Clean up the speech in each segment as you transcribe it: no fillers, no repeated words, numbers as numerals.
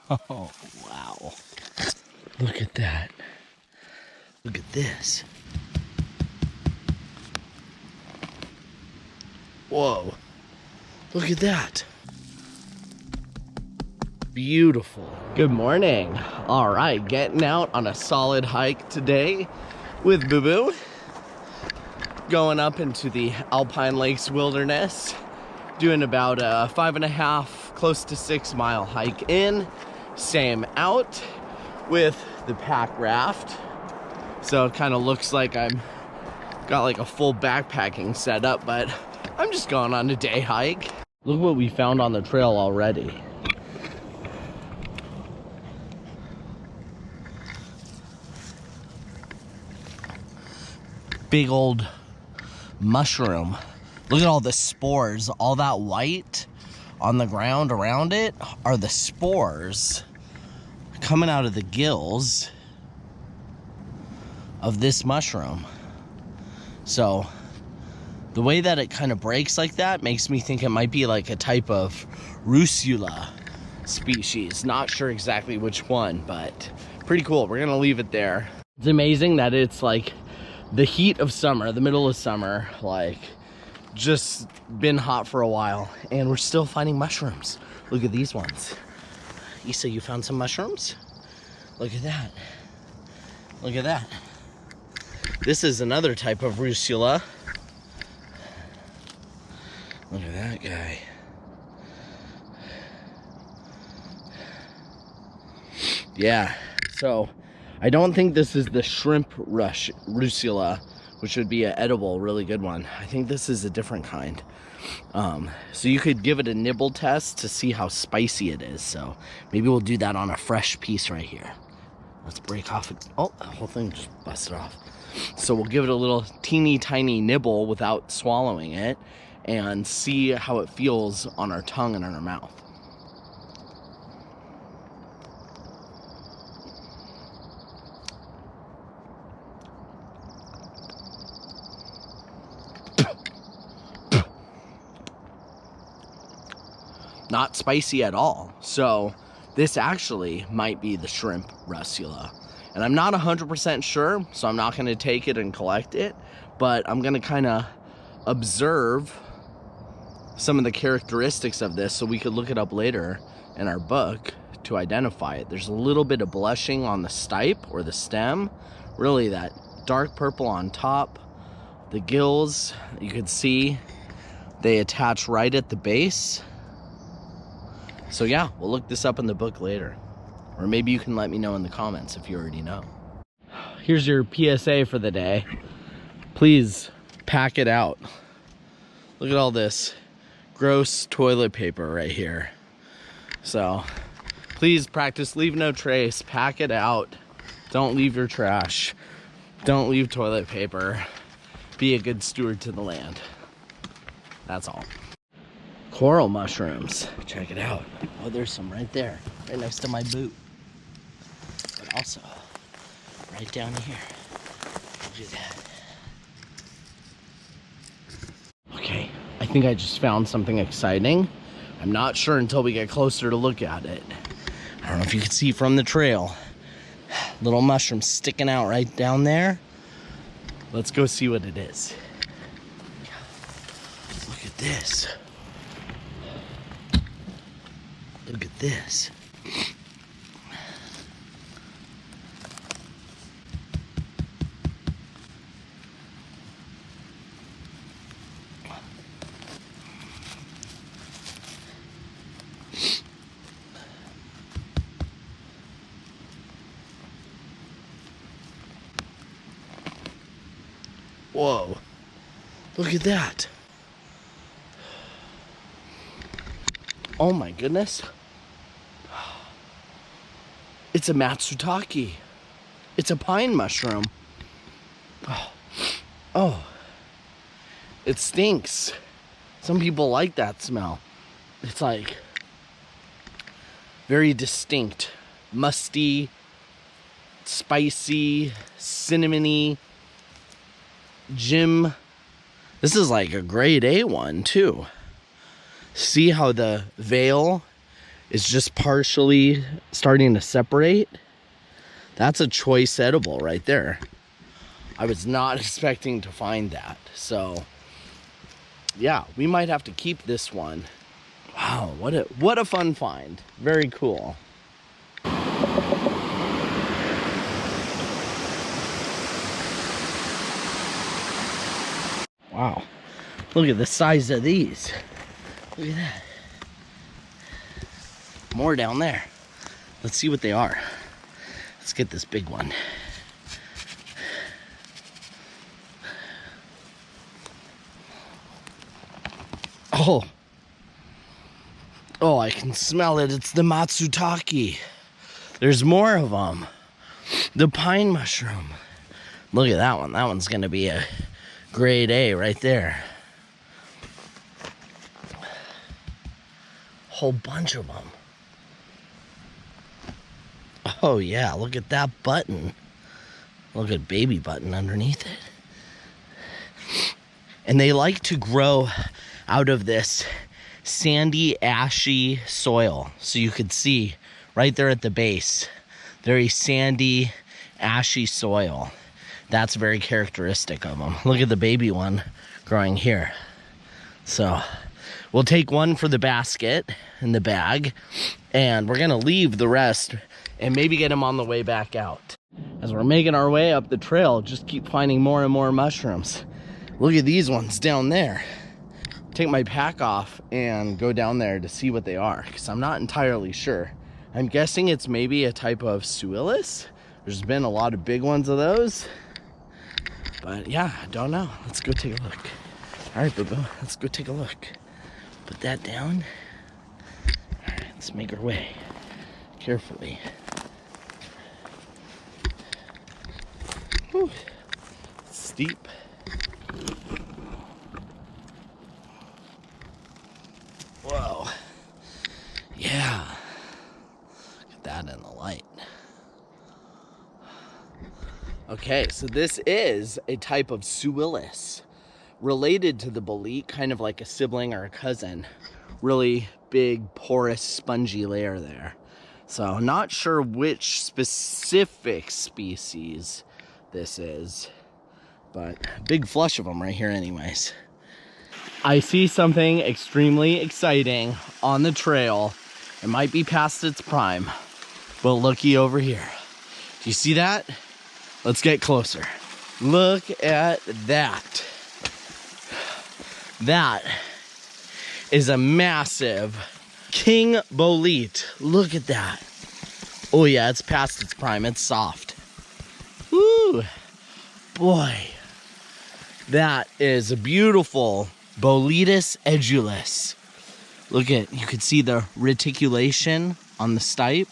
Oh, wow. Look at that. Look at this. Whoa. Look at that. Beautiful. Good morning. All right, getting out on a solid hike today with Boo Boo. Going up into the Alpine Lakes Wilderness. Doing about a 5.5, close to 6 mile hike in. Same out with the pack raft. So it kind of looks like I'm got like a full backpacking setup, but I'm just going on a day hike. Look what we found on the trail already. Big old mushroom. Look at all the spores. All that white on the ground around it are the spores coming out of the gills of this mushroom. So the way that it kind of breaks like that makes me think it might be like a type of Rusula species. Not sure exactly which one, but pretty cool. We're gonna leave it there. It's amazing that it's like the heat of summer, the middle of summer, like just been hot for a while, and we're still finding mushrooms. Look at these ones. Issa, you found some mushrooms? Look at that. Look at that. This is another type of Rusula. Look at that guy. Yeah, so I don't think this is the shrimp Rusula, which would be an edible, really good one. I think this is a different kind. So you could give it a nibble test to see how spicy it is. So maybe we'll do that on a fresh piece right here. Let's break off it. Oh, the whole thing just busted off. So we'll give it a little teeny tiny nibble without swallowing it and see how it feels on our tongue and on our mouth. Not spicy at all. So this actually might be the shrimp Rusula. And I'm not 100% sure, so I'm not gonna take it and collect it, but I'm gonna kinda observe some of the characteristics of this so we could look it up later in our book to identify it. There's a little bit of blushing on the stipe or the stem, really that dark purple on top. The gills, you can see they attach right at the base. So yeah, we'll look this up in the book later. Or maybe you can let me know in the comments if you already know. Here's your PSA for the day. Please pack it out. Look at all this gross toilet paper right here. So please practice leave no trace. Pack it out. Don't leave your trash. Don't leave toilet paper. Be a good steward to the land. That's all. Coral mushrooms. Check it out. Oh, there's some right there, right next to my boot. But also, right down here. Look at that. Okay, I think I just found something exciting. I'm not sure until we get closer to look at it. I don't know if you can see from the trail. Little mushroom sticking out right down there. Let's go see what it is. Look at this. Look at this. Whoa. Look at that. Oh my goodness. It's a MATSUTAKE. It's a pine mushroom. Oh. It stinks. Some people like that smell. It's like very distinct. Musty, spicy, cinnamony. Jim. This is like a grade A one too. See how the veil is just partially starting to separate. That's a choice edible right there. I was not expecting to find that. So yeah, we might have to keep this one. Wow, what a fun find. Very cool. Wow, look at the size of these. Look at that. More down there. Let's see what they are. Let's get this big one. Oh, I can smell it. It's the MATSUTAKE. There's more of them. The pine mushroom. Look at that one. That one's gonna be a grade A right there. Whole bunch of them. Oh yeah, look at that button. Look at baby button underneath it. And they like to grow out of this sandy, ashy soil. So you could see right there at the base, very sandy, ashy soil. That's very characteristic of them. Look at the baby one growing here. So we'll take one for the basket in the bag, and we're gonna leave the rest and maybe get them on the way back out. As we're making our way up the trail, just keep finding more and more mushrooms. Look at these ones down there. Take my pack off and go down there to see what they are, because I'm not entirely sure. I'm guessing it's maybe a type of suillus. There's been a lot of big ones of those, but yeah, I don't know. Let's go take a look. All right, boo-boo, let's go take a look. Put that down. All right, let's make our way carefully. Whew. Steep. Whoa. Yeah. Get that in the light. Okay, so this is a type of suillus, related to the bolete, kind of like a sibling or a cousin. Really big, porous, spongy layer there. So not sure which specific species this is, but big flush of them right here anyways. I see something extremely exciting on the trail. It might be past its prime, but looky over here. Do you see that? Let's get closer. Look at that. That is a massive king bolete. Look at that. Oh yeah, it's past its prime. It's soft. Woo! Boy, that is a beautiful Boletus edulis. Look at, you can see the reticulation on the stipe.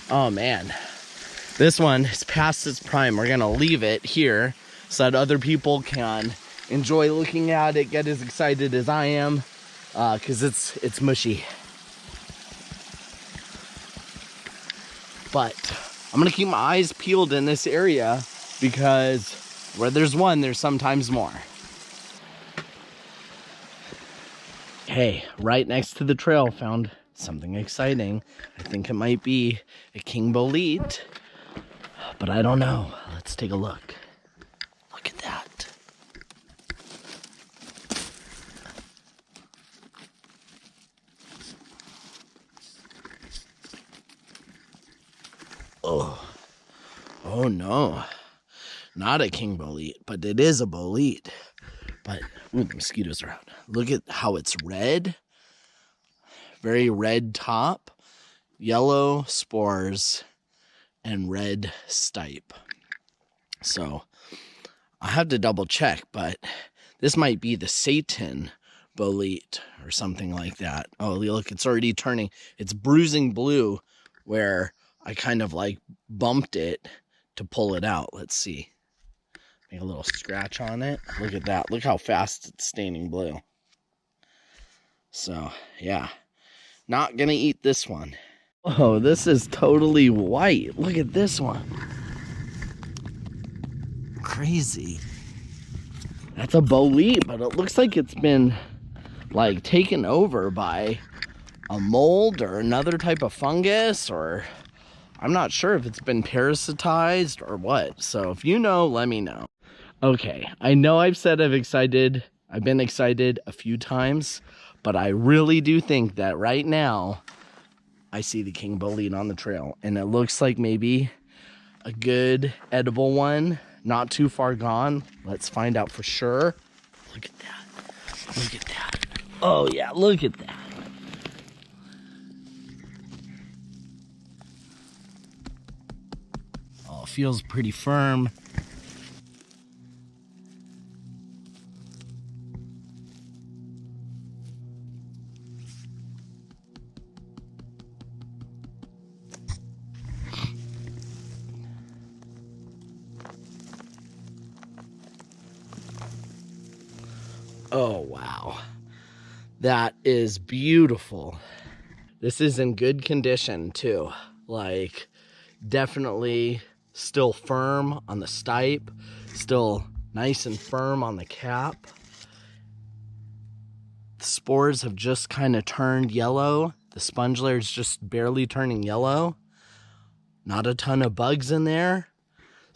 Oh man, this one is past its prime. We're gonna leave it here so that other people can enjoy looking at it, get as excited as I am, because it's mushy. But I'm gonna keep my eyes peeled in this area, because where there's one, there's sometimes more. Hey, right next to the trail, found something exciting. I think it might be a king bolete, but I don't know. Let's take a look. Look at that. Oh no, not a king bolete, but it is a bolete. But ooh, the mosquitoes are out. Look at how it's red. Very red top, yellow spores, and red stipe. So I have to double check, but this might be the Satan bolete or something like that. Oh, look, it's already turning. It's bruising blue where I kind of like bumped it to pull it out. Let's see. Make a little scratch on it. Look at that. Look how fast it's staining blue. So, yeah. Not gonna eat this one. Oh, this is totally white. Look at this one. Crazy. That's a bolete, but it looks like it's been like taken over by a mold or another type of fungus, or I'm not sure if it's been parasitized or what. So if you know, let me know. Okay, I know I've said I've been excited a few times, but I really do think that right now I see the king bolete on the trail, and it looks like maybe a good edible one, not too far gone. Let's find out for sure. Look at that. Look at that. Oh yeah, look at that. Oh, it feels pretty firm. Oh wow, that is beautiful. This is in good condition too, like definitely still firm on the stipe, still nice and firm on the cap. The spores have just kind of turned yellow. The sponge layer is just barely turning yellow. Not a ton of bugs in there.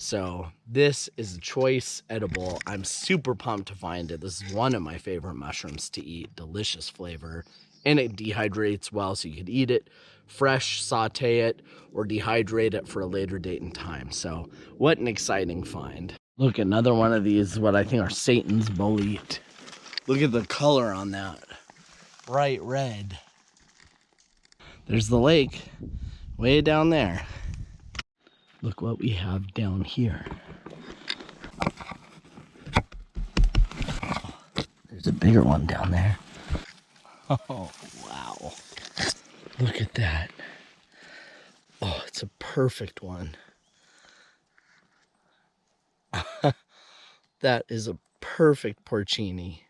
So this is a choice edible. I'm super pumped to find it. This is one of my favorite mushrooms to eat. Delicious flavor. And it dehydrates well, so you could eat it fresh, saute it, or dehydrate it for a later date and time. So what an exciting find. Look, another one of these, what I think are Satan's bolete. Look at the color on that. Bright red. There's the lake way down there. Look what we have down here. Oh, there's a bigger one down there. Oh, wow. Look at that. Oh, it's a perfect one. That is a perfect porcini.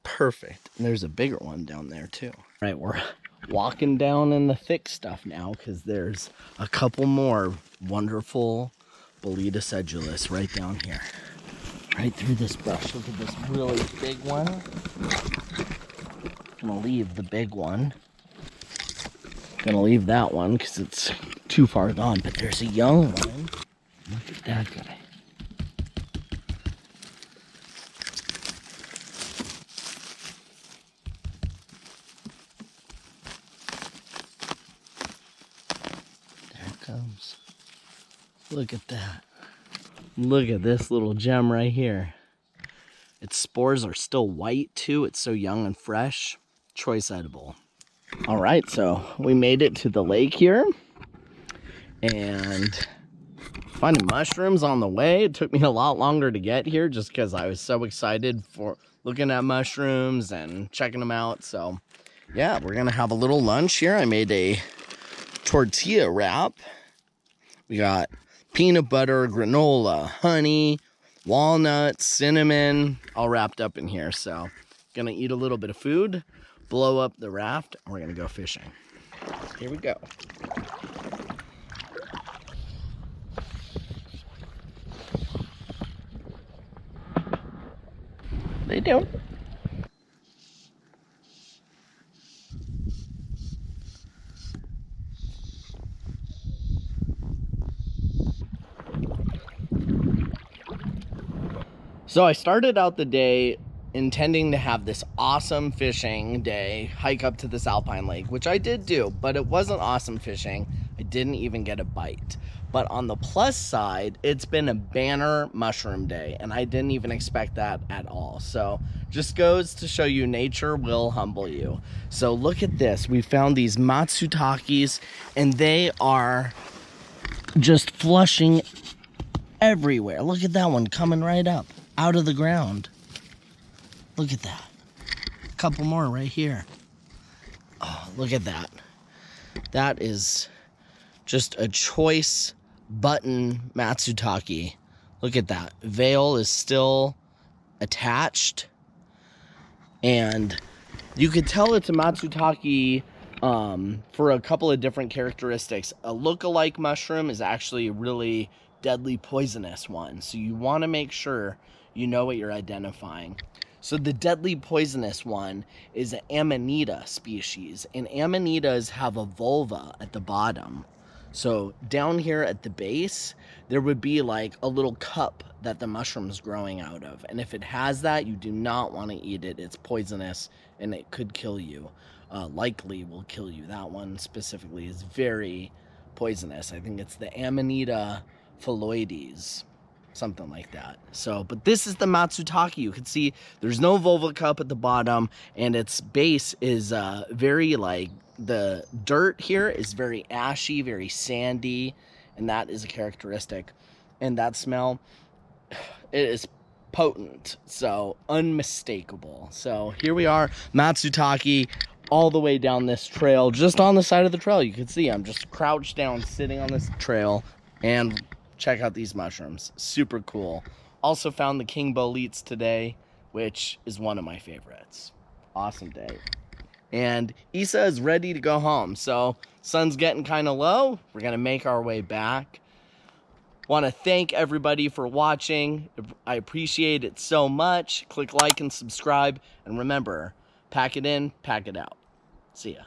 Perfect. And there's a bigger one down there too. All right, we're walking down in the thick stuff now because there's a couple more wonderful Bolete sedulous right down here. Right through this brush. Look at this really big one. Gonna leave the big one. Gonna leave that one because it's too far gone, but there's a young one. Look at that guy. There it comes. Look at that. Look at this little gem right here. Its spores are still white too. It's so young and fresh. Choice edible. All right, so we made it to the lake here and finding mushrooms on the way. It took me a lot longer to get here just because I was so excited for looking at mushrooms and checking them out. So yeah, we're gonna have a little lunch here. I made a tortilla wrap. We got peanut butter, granola, honey, walnuts, cinnamon, all wrapped up in here. So gonna eat a little bit of food, blow up the raft, and we're gonna go fishing. Here we go. They do. So I started out the day intending to have this awesome fishing day, hike up to this Alpine lake, which I did do, but it wasn't awesome fishing. I didn't even get a bite. But on the plus side, it's been a banner mushroom day, and I didn't even expect that at all. So just goes to show you nature will humble you. So look at this. We found these MATSUTAKEs, and they are just flushing everywhere. Look at that one coming right up out of the ground. Look at that. A couple more right here. Oh, look at that. That is just a choice button MATSUTAKE. Look at that. Veil is still attached. And you could tell it's a MATSUTAKE for a couple of different characteristics. A look-alike mushroom is actually a really deadly poisonous one. So you want to make sure you know what you're identifying. So the deadly poisonous one is an Amanita species, and Amanitas have a vulva at the bottom. So down here at the base, there would be like a little cup that the mushroom's growing out of. And if it has that, you do not want to eat it. It's poisonous and it could kill you. Likely will kill you. That one specifically is very poisonous. I think it's the Amanita phalloides, something like that. So, but this is the Matsutake. You can see there's no vulva cup at the bottom, and its base is very, like, the dirt here is very ashy, very sandy, and that is a characteristic. And that smell, it is potent, so unmistakable. So here we are, Matsutake, all the way down this trail, just on the side of the trail. You can see I'm just crouched down, sitting on this trail, and check out these mushrooms. Super cool. Also found the king boletes today, which is one of my favorites. Awesome day. And Issa is ready to go home. So sun's getting kind of low. We're going to make our way back. Want to thank everybody for watching. I appreciate it so much. Click like and subscribe. And remember, pack it in, pack it out. See ya.